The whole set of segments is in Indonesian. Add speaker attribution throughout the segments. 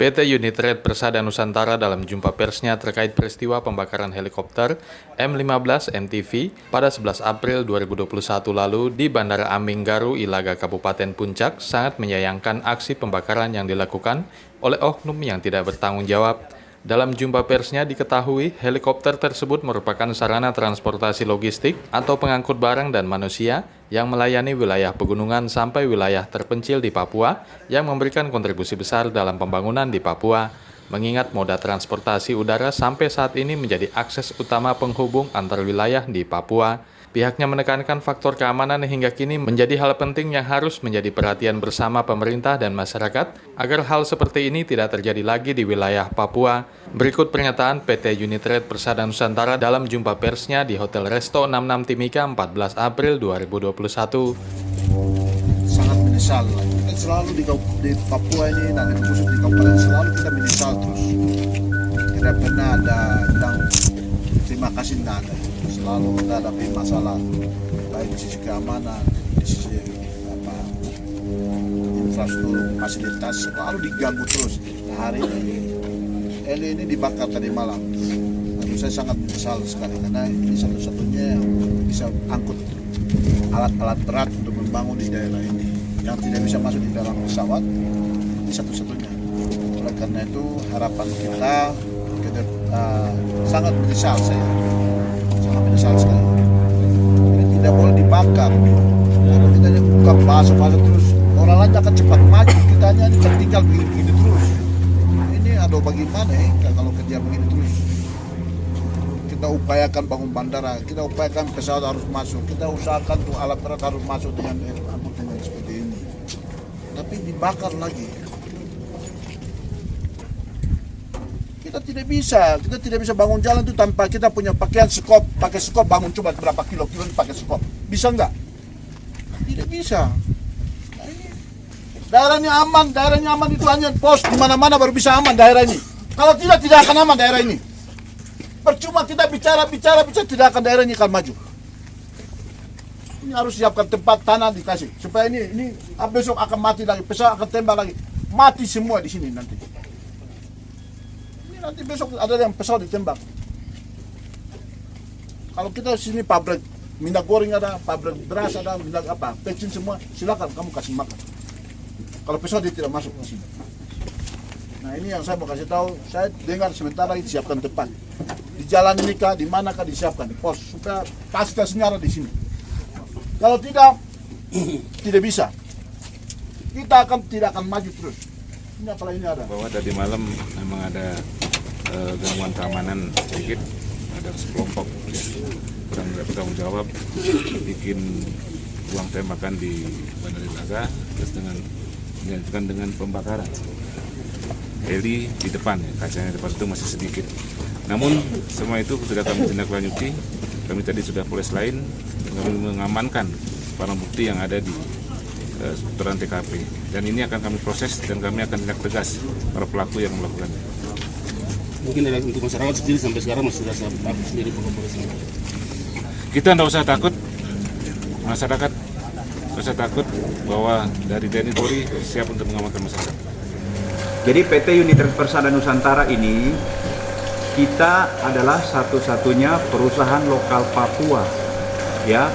Speaker 1: PT Unit Red Persada Nusantara dalam jumpa persnya terkait peristiwa pembakaran helikopter M15 MTV pada 11 April 2021 lalu di Bandara Aming Garu, Ilaga, Kabupaten Puncak sangat menyayangkan aksi pembakaran yang dilakukan oleh oknum yang tidak bertanggung jawab. Dalam jumpa persnya diketahui helikopter tersebut merupakan sarana transportasi logistik atau pengangkut barang dan manusia yang melayani wilayah pegunungan sampai wilayah terpencil di Papua yang memberikan kontribusi besar dalam pembangunan di Papua. Mengingat moda transportasi udara sampai saat ini menjadi akses utama penghubung antar wilayah di Papua. Pihaknya menekankan faktor keamanan hingga kini menjadi hal penting yang harus menjadi perhatian bersama pemerintah dan masyarakat agar hal seperti ini tidak terjadi lagi di wilayah Papua. Berikut pernyataan PT Unit Red Persada Nusantara dalam jumpa persnya di Hotel Resto 66 Timika 14 April 2021.
Speaker 2: Sangat menyesal. Kita selalu di Papua ini dan khusus di kabupaten selalu kita menyesal terus. Tidak pernah ada bilang terima kasih, tidak ada. Selalu kita hadapi masalah baik di sisi keamanan, di sisi infrastruktur, fasilitas selalu diganggu terus. Hari ini dibakar tadi malam. Aduh, saya sangat menyesal sekali karena ini satu-satunya yang bisa angkut alat-alat berat untuk membangun di daerah ini yang tidak bisa masuk di dalam pesawat. Ini satu-satunya. Oleh karena itu harapan kita sangat menyesal saya. Sangat menyesal sekali. Ini tidak boleh dibakar. Kalau kita buka bahasa-bahasa terus, orang lain akan cepat maju. Kita hanya tertinggal begini terus. Ini aduh bagaimana kalau kerja begini terus. Kita upayakan bangun bandara, kita upayakan pesawat harus masuk, kita usahakan tuh alat berat harus masuk dengan angkutan yang seperti ini. Tapi dibakar lagi. Kita tidak bisa bangun jalan itu tanpa kita punya pakaian skop, pakai skop bangun coba berapa kilo ini pakai skop. Bisa enggak? Tidak bisa. Nah, ini daerahnya aman itu hanya pos di mana-mana baru bisa aman daerah ini. Kalau tidak akan aman daerah ini. Percuma kita bicara tidak akan daerah ini akan maju. Ini harus siapkan tempat tanah dikasih supaya ini besok akan mati lagi, pesawat akan tembak lagi. Mati semua di sini nanti. Nanti besok ada yang pesawat ditembak. Kalau kita sini pabrik minyak goreng ada, pabrik beras ada, minyak bensin semua, silakan kamu kasih makan. Kalau pesawat dia tidak masuk ke sini. Nah ini yang saya mau kasih tahu. Saya dengar sebentar lagi siapkan tempat di jalan ini kah, di mana kah disiapkan di pos supaya fasilitasnya ada di sini. Kalau tidak bisa. Kita tidak akan maju terus. Ini apalagi ini ada.
Speaker 3: Bahwa tadi malam memang ada gangguan keamanan sedikit, ada sekelompok kurang bertanggung jawab bikin uang tembakan di Bandara Ilaga, terus dilanjutkan dengan pembakaran heli di depan, kacanya di depan itu masih sedikit. Namun semua itu sudah kami tindak lanjuti. Kami tadi sudah polis lain, kami mengamankan barang bukti yang ada di seputaran TKP, dan ini akan kami proses dan kami akan tindak tegas para pelaku yang melakukannya.
Speaker 4: Mungkin untuk masyarakat sendiri sampai sekarang masih sudah takut sendiri polisi.
Speaker 3: Kita tidak usah takut, masyarakat tidak usah takut bahwa dari TNI Polri siap untuk mengamankan masyarakat.
Speaker 5: Jadi PT Unit Red Persada Nusantara ini kita adalah satu-satunya perusahaan lokal Papua, ya.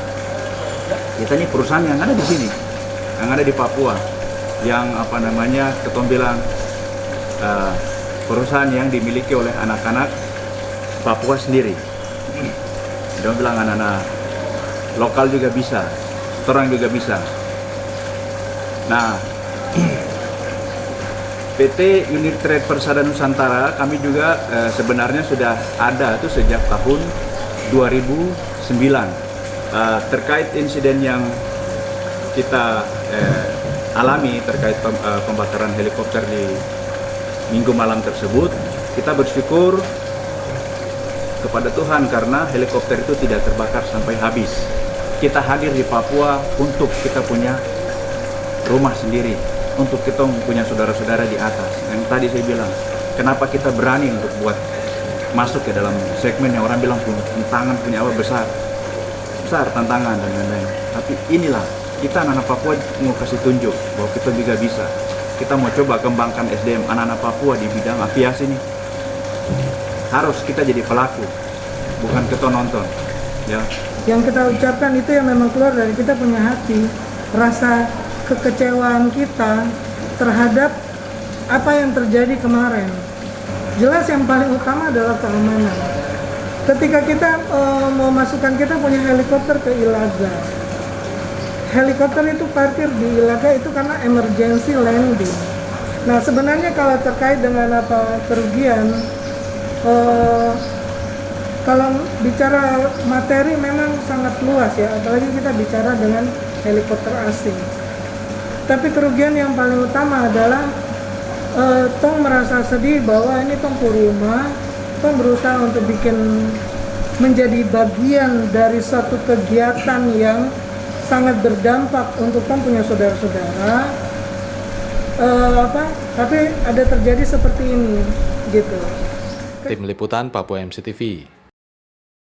Speaker 5: Kita ini perusahaan yang ada di sini, yang ada di Papua, yang ketom bilang perusahaan yang dimiliki oleh anak-anak Papua sendiri. Dia bilang anak-anak lokal juga bisa, orang juga bisa. Nah, PT Unit Red Persada Nusantara kami juga sebenarnya sudah ada itu sejak tahun 2009 terkait insiden yang kita alami terkait pembakaran helikopter di Minggu malam tersebut. Kita bersyukur kepada Tuhan karena helikopter itu tidak terbakar sampai habis. Kita hadir di Papua untuk kita punya rumah sendiri, untuk kita punya saudara-saudara di atas. Yang tadi saya bilang, kenapa kita berani untuk buat masuk ke dalam segmen yang orang bilang punya tantangan, punya apa besar tantangan dan lain-lain. Tapi inilah kita anak-anak Papua mau kasih tunjuk bahwa kita juga bisa. kita mau coba kembangkan SDM anak-anak Papua di bidang aviasi ini. Harus kita jadi pelaku, bukan ketua nonton. Ya.
Speaker 6: Yang kita ucapkan itu yang memang keluar dari kita punya hati, rasa kekecewaan kita terhadap apa yang terjadi kemarin. Jelas yang paling utama adalah keamanan. Ketika kita mau masukkan, kita punya helikopter ke Ilaga. Helikopter itu parkir di Ilaga itu karena emergency landing. Nah, sebenarnya kalau terkait dengan apa kerugian, kalau bicara materi memang sangat luas ya, apalagi kita bicara dengan helikopter asing. Tapi kerugian yang paling utama adalah Tong merasa sedih bahwa ini Tong ke rumah, Tong berusaha untuk menjadi bagian dari suatu kegiatan yang sangat berdampak untuk Tong punya saudara-saudara. Tapi ada terjadi seperti ini gitu.
Speaker 1: Tim Liputan Papua MCTV.